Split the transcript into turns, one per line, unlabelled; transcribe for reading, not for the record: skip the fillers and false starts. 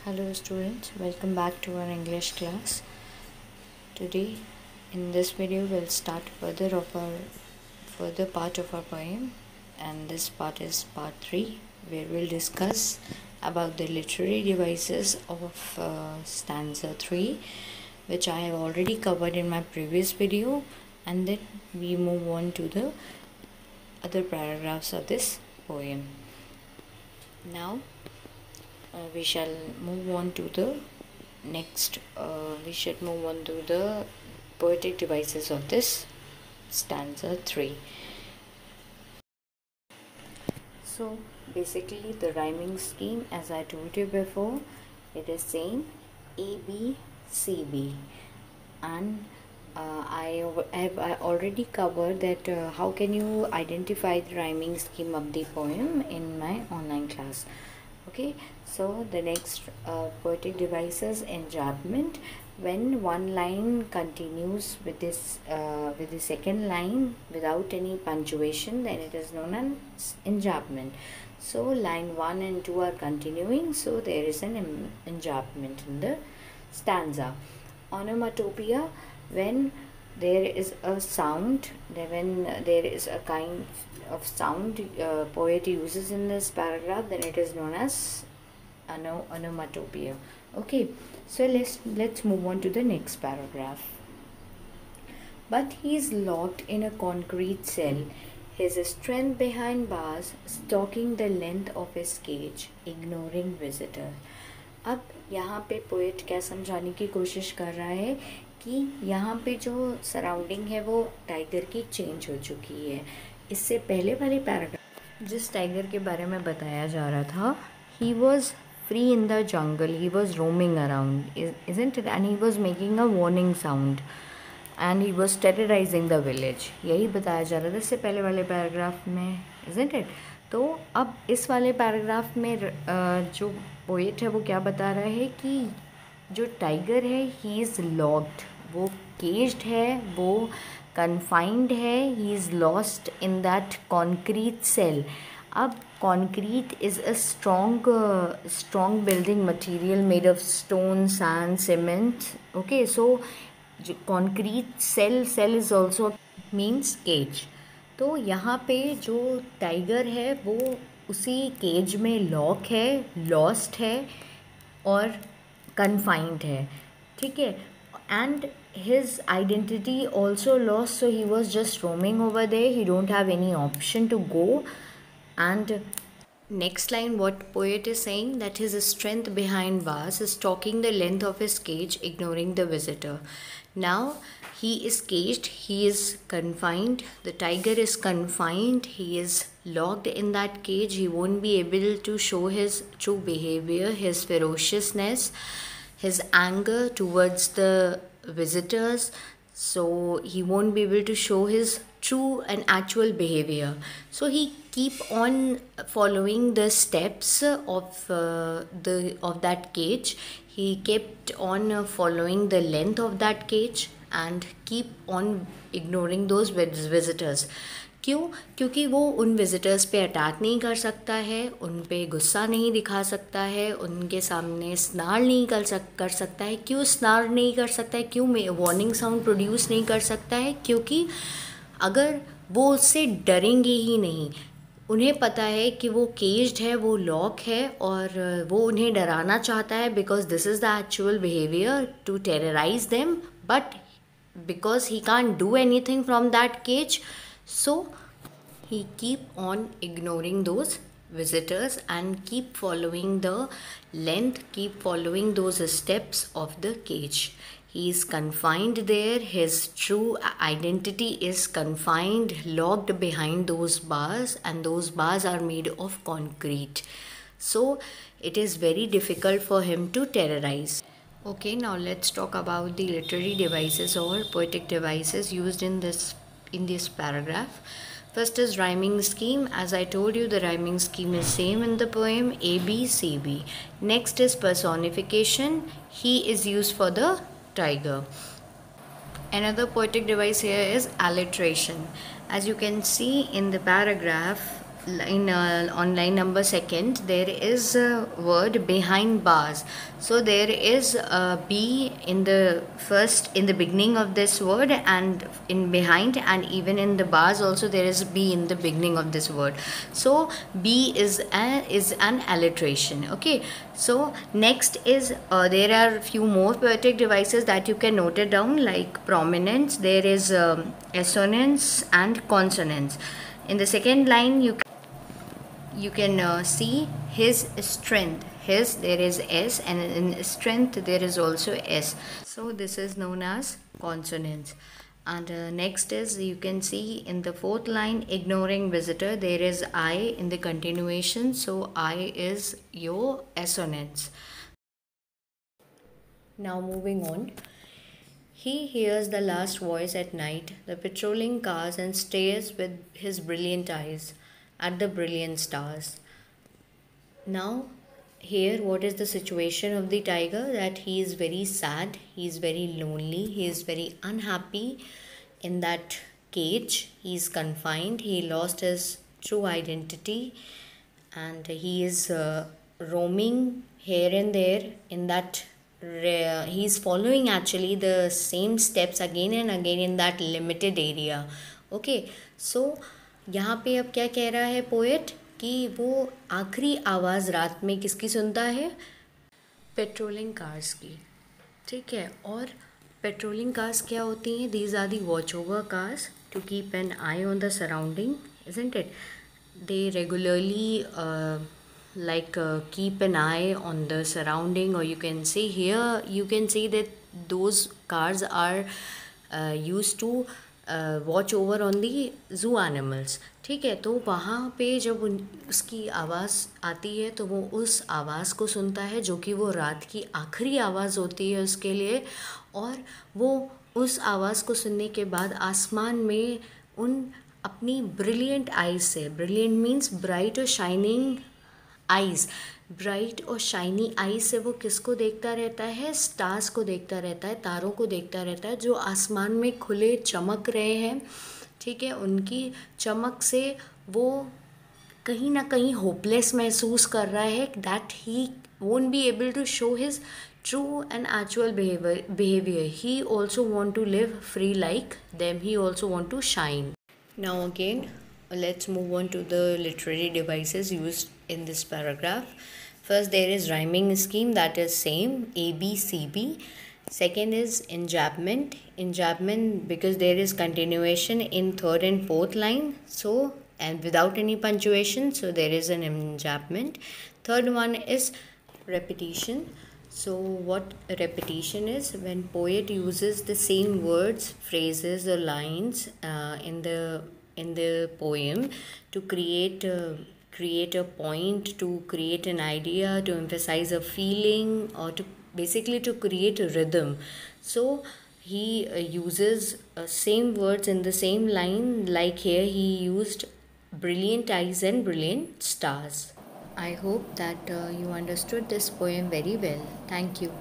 Hello students, welcome back to our English class. Today in this video we'll start further part of our poem, and this part is part 3 where we'll discuss about the literary devices of stanza 3, which I have already covered in my previous video, and then we move on to the other paragraphs of this poem. Now we shall move on to the next poetic devices of this stanza 3. So basically the rhyming scheme, as I told you before, it is saying A B C B, and I already covered that how can you identify the rhyming scheme of the poem in my online class. Okay, so the next poetic devices, enjambment. When one line continues with the second line without any punctuation, then it is known as enjambment. So line 1 and 2 are continuing, so there is an enjambment in the stanza. Onomatopoeia, when there is a sound, when there is a kind of sound poet uses in this paragraph, then it is known as onomatopoeia. Okay, so let's move on to the next paragraph. But he is locked in a concrete cell, his strength behind bars, stalking the length of his cage, ignoring visitor. अब यहाँ पे poet क्या समझाने की कोशिश कर रहा है कि यहाँ पे जो सराउंडिंग है वो टाइगर की चेंज हो चुकी है. इससे पहले वाले पैराग्राफ जिस टाइगर के बारे में बताया जा रहा था, he was free in the jungle, he was roaming around, isn't it, and he was making a warning sound and he was terrorising the village. यही बताया जा रहा था इससे पहले वाले पैराग्राफ में, इजंट इट. तो अब इस वाले पैराग्राफ में जो पोएट है वो क्या बता रहा है कि जो टाइगर है ही इज़ लॉक्ड, वो केज्ड है, वो कन्फाइंड है, he is lost in that concrete cell. अब concrete is a strong building material made of stone, sand, cement. Okay, so concrete cell is also means cage. तो यहाँ पे जो tiger है वो उसी केज में लॉक है, लॉस्ट है और कन्फाइंड है. ठीक है, and his identity also lost, so he was just roaming over there, he don't have any option to go. And next line, what poet is saying, that his strength behind bars is stalking the length of his cage, ignoring the visitor. Now he is caged, he is confined, the tiger is confined, he is locked in that cage, he won't be able to show his true behavior, his ferociousness, his anger towards the visitors, so he won't be able to show his true and actual behavior. So he keep on following the steps of that cage. He kept on following the length of that cage and keep on ignoring those visitors. क्यों? क्योंकि वो उन visitors पे attack नहीं कर सकता है, उन पे गुस्सा नहीं दिखा सकता है, उनके सामने स्नार नहीं कर सकता है. क्यों स्नार नहीं कर सकता है? क्यों वार्निंग साउंड प्रोड्यूस नहीं कर सकता है? क्योंकि अगर वो उससे डरेंगे ही नहीं. उन्हें पता है कि वो केज्ड है, वो लॉक है, और वो उन्हें डराना चाहता है because this is the actual behaviour to terrorise them, but because he can't do anything from that cage, so he keep on ignoring those visitors and keep following the length, keep following those steps of the cage. He is confined there, his true identity is confined, locked behind those bars, and those bars are made of concrete, so it is very difficult for him to terrorize. Okay, now let's talk about the literary devices or poetic devices used in this paragraph. First is rhyming scheme. As I told you, the rhyming scheme is same in the poem, A B C B. Next is personification. He is used for the tiger. Another poetic device here is alliteration. As you can see in the paragraph, on line number second, there is a word behind bars. So there is a B in the beginning of this word, and in behind, and even in the bars also there is B in the beginning of this word. So B is an alliteration. Okay, so next is there are few more poetic devices that you can note it down, like prominence. There is assonance and consonance. In the second line, you can see his strength. His, there is S, and in strength there is also S. So this is known as consonants. And next is, you can see in the fourth line, ignoring visitor, there is I in the continuation. So I is your assonance. Now moving on. He hears the last voice at night, the patrolling cars, and stares with his brilliant eyes at the brilliant stars. Now, here, what is the situation of the tiger? That he is very sad, he is very lonely, he is very unhappy in that cage. He is confined, he lost his true identity, and he is roaming here and there in that. He is following actually the same steps again and again in that limited area. Okay, so यहाँ पे अब क्या कह रहा है poet कि वो आखिरी आवाज़ रात में किसकी सुनता है? पेट्रोलिंग कार्स की. ठीक है, और पेट्रोलिंग कार्स क्या होती हैं? These are the watch over cars to keep an eye on the surrounding, isn't it? They regularly keep an eye on the surrounding, or you can see here, you can see that those cars are used to watch over on the जू animals. ठीक है, तो वहाँ पे जब उसकी आवाज़ आती है तो वो उस आवाज़ को सुनता है, जो कि वो रात की आखिरी आवाज़ होती है उसके लिए. और वो उस आवाज़ को सुनने के बाद आसमान में उन अपनी ब्रिलियंट आइज से, ब्रिलियंट मीन्स ब्राइट और शाइनिंग आइज़, ब्राइट और शाइनी आई से वो किसको देखता रहता है? स्टार्स को देखता रहता है, तारों को देखता रहता है जो आसमान में खुले चमक रहे हैं. ठीक है, उनकी चमक से वो कहीं ना कहीं होपलेस महसूस कर रहा है, that he won't be able to show his true and actual behavior. He also want to live free like them. He also want to shine. Now again, let's move on to the literary devices used in this paragraph. First, there is rhyming scheme, that is same, A, B, C, B. Second is enjambment. Enjambment because there is continuation in third and fourth line, so, and without any punctuation, so there is an enjambment. Third one is repetition. So what repetition is? When poet uses the same words, phrases or lines in the poem to create a point, to create an idea, to emphasize a feeling, or to basically to create a rhythm. So he uses same words in the same line, like here he used brilliant eyes and brilliant stars. I hope that you understood this poem very well. Thank you.